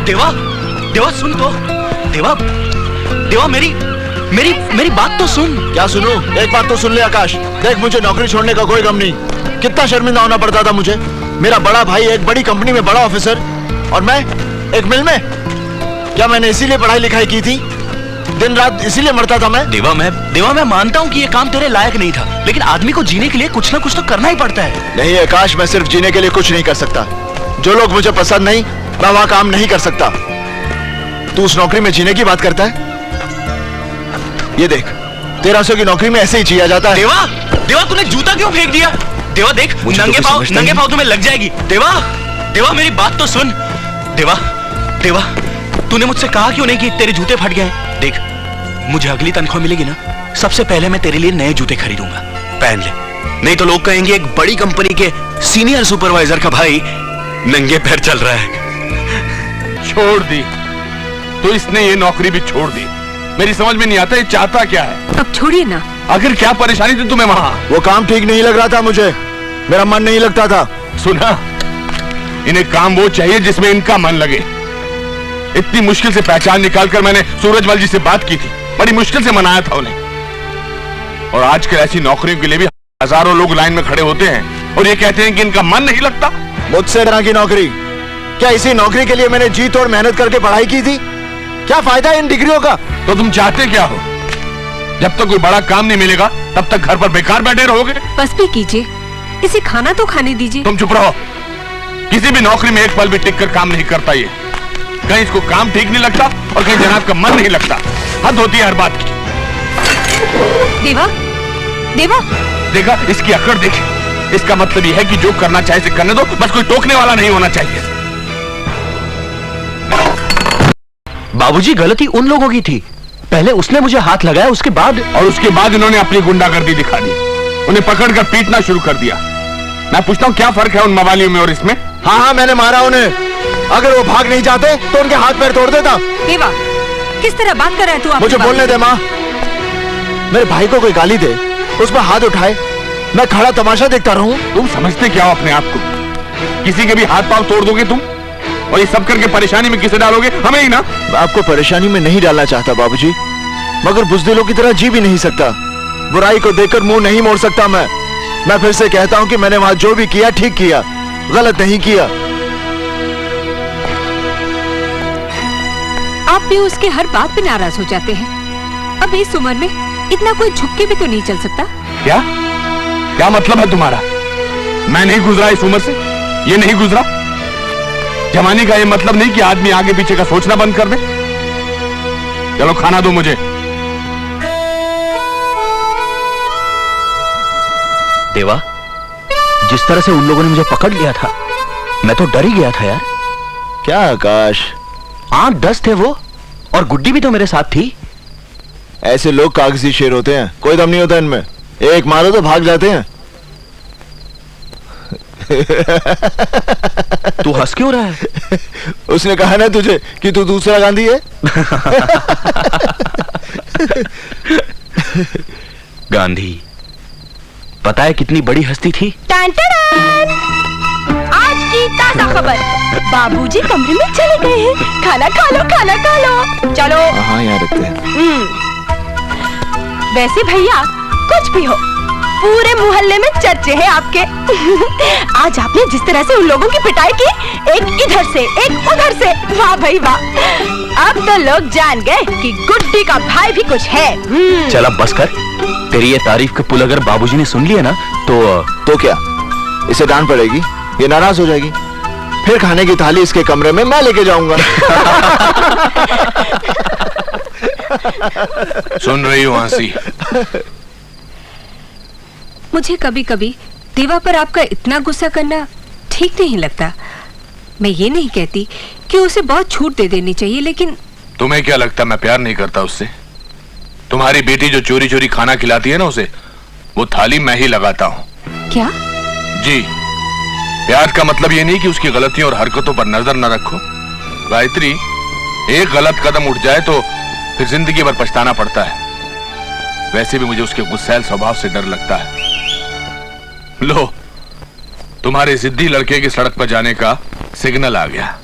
देवा, देवा सुन तो, देवा, देवा मेरी बात तो सुन। क्या सुनूं? एक बात तो सुन ले आकाश, देख मुझे नौकरी छोड़ने का कोई गम नहीं। कितना शर्मिंदा होना पड़ता था मुझे। मेरा बड़ा भाई एक बड़ी कंपनी में बड़ा ऑफिसर और मैं एक मिल में। क्या मैंने इसीलिए पढ़ाई लिखाई की थी? दिन रात इसीलिए मरता था मैं? देवा मैं मानता हूँ कि ये काम तेरे लायक नहीं था, लेकिन आदमी को जीने के लिए कुछ ना कुछ तो करना ही पड़ता है। नहीं आकाश, मैं सिर्फ जीने के लिए कुछ नहीं कर सकता। जो लोग मुझे पसंद नहीं, मैं वहां काम नहीं कर सकता। तू उस नौकरी में जीने की बात करता है? ये देख, 1300 की नौकरी में ऐसे ही जिया जाता है। देवा तूने जूता क्यों फेंक दिया? देवा देख, नंगे पाँव तुम्हें लग जाएगी। देवा मेरी बात तो सुन। देवा तूने मुझसे कहा क्यों नहीं कि तेरे जूते फट गए? देख, मुझे अगली तनख्वाह मिलेगी ना, सबसे पहले मैं तेरे लिए नए जूते खरीदूंगा, पहन ले। नहीं तो लोग कहेंगे एक बड़ी कंपनी के सीनियर सुपरवाइजर का भाई नंगे पैर चल रहा है। छोड़ दी तो इसने ये नौकरी भी छोड़ दी। मेरी समझ में नहीं आता ये चाहता क्या है। अब छोड़िए ना। आखिर क्या परेशानी थी तुम्हें वहां? वो काम ठीक नहीं लग रहा था मुझे, मेरा मन नहीं लगता था। सुना, इन्हें काम वो चाहिए जिसमें इनका मन लगे। इतनी मुश्किल से पहचान निकालकर मैंने सूरजमल जी से बात की थी, बड़ी मुश्किल से मनाया था उन्हें। और आजकल ऐसी नौकरियों के लिए भी हजारों लोग लाइन में खड़े होते हैं और ये कहते हैं कि इनका मन नहीं लगता। मुझसे तरह की नौकरी? क्या इसी नौकरी के लिए मैंने जी तोड़ मेहनत करके पढ़ाई की थी? क्या फायदा इन डिग्रियों का? तो तुम चाहते क्या हो? जब तक कोई बड़ा काम नहीं मिलेगा तब तक घर पर बेकार बैठे रहोगे? बस भी कीजिए, इसे खाना तो खाने दीजिए। तुम चुप रहो। किसी भी नौकरी में एक पल भी टिक कर काम नहीं करता ये। कहीं इसको काम ठीक नहीं लगता और कहीं जनाब का मन नहीं लगता। हद होती है हर बात की। देवा देखा, इसकी अकड़ देखी। इसका मतलब यह है कि जो करना चाहे इसे करने दो, बस कोई टोकने वाला नहीं होना चाहिए। बाबूजी, गलती उन लोगों की थी। पहले उसने मुझे हाथ लगाया, उसके बाद इन्होंने अपनी गुंडागर्दी दिखा दी। उन्हें पकड़कर पीटना शुरू कर दिया। मैं पूछता हूँ क्या फर्क है उन मवालियों में और इसमें? हाँ, मैंने मारा उन्हें। अगर वो भाग नहीं जाते तो उनके हाथ पैर तोड़ देता। देवा, किस तरह बात कर रहा है तू? मुझे बोलने दे माँ। मेरे भाई को कोई गाली दे, उस पर हाथ उठाए, मैं खड़ा तमाशा देखता रहूं? तुम समझते क्या हो अपने आप को? किसी के भी हाथ पांव तोड़ दोगे तुम, और ये सब करके परेशानी में किसे डालोगे? हमें ही ना। मैं आपको परेशानी में नहीं डालना चाहता बाबूजी, मगर बुज़दिलों की तरह जी भी नहीं सकता। बुराई को देखकर मुंह नहीं मोड़ सकता मैं फिर से कहता हूं कि मैंने वहां जो भी किया ठीक किया, गलत नहीं किया। आप भी उसके हर बात पे नाराज हो जाते हैं। अब इस उम्र में इतना कोई झुक के भी तो नहीं चल सकता। क्या मतलब है तुम्हारा? मैं नहीं गुजरा इस उम्र से, ये नहीं गुजरा। जवानी का ये मतलब नहीं कि आदमी आगे पीछे का सोचना बंद कर दे। चलो खाना दो मुझे। देवा, जिस तरह से उन लोगों ने मुझे पकड़ लिया था, मैं तो डर ही गया था यार। क्या आकाश? 8-10 थे वो, और गुड्डी भी तो मेरे साथ थी। ऐसे लोग कागजी शेर होते हैं, कोई दम नहीं होता इनमें। एक मारो तो भाग जाते हैं। तू हंस क्यों रहा है? उसने कहा ना तुझे कि तू दूसरा गांधी है। गांधी, पता है कितनी बड़ी हस्ती थी? आज की ताजा खबर, बाबूजी कमरे में चले गए हैं। खाना खा लो। चलो। हाँ, यहाँ रखते हैं। वैसे भैया, कुछ भी हो, पूरे मोहल्ले में चर्चे हैं आपके। आज आपने जिस तरह से उन लोगों की पिटाई की, एक इधर से एक उधर से, वाह भाई वाह। अब तो लोग जान गए कि गुड्डी का भाई भी कुछ है। चल अब बस कर। तेरी ये तारीफ के पुल अगर बाबूजी ने सुन लिया ना तो क्या इसे डांट पड़ेगी? ये नाराज हो जाएगी। फिर खाने की थाली इसके कमरे में मैं लेके जाऊंगा। सुन रही हो आंसी? मुझे कभी कभी देवा पर आपका इतना गुस्सा करना ठीक नहीं लगता। मैं ये नहीं कहती कि उसे बहुत छूट दे देनी चाहिए, लेकिन तुम्हें क्या लगता मैं प्यार नहीं करता उससे? तुम्हारी बेटी जो चोरी चोरी खाना खिलाती है ना उसे, वो थाली मैं ही लगाता हूँ। क्या? जी, प्यार का मतलब ये नहीं कि उसकी गलतियों और हरकतों पर नजर न रखो। गायत्री, एक गलत कदम उठ जाए तो फिर जिंदगी भर पछताना पड़ता है। वैसे भी मुझे उसके गुस्सैल स्वभाव से डर लगता है। लो, तुम्हारे जिद्दी लड़के की सड़क पर जाने का सिग्नल आ गया।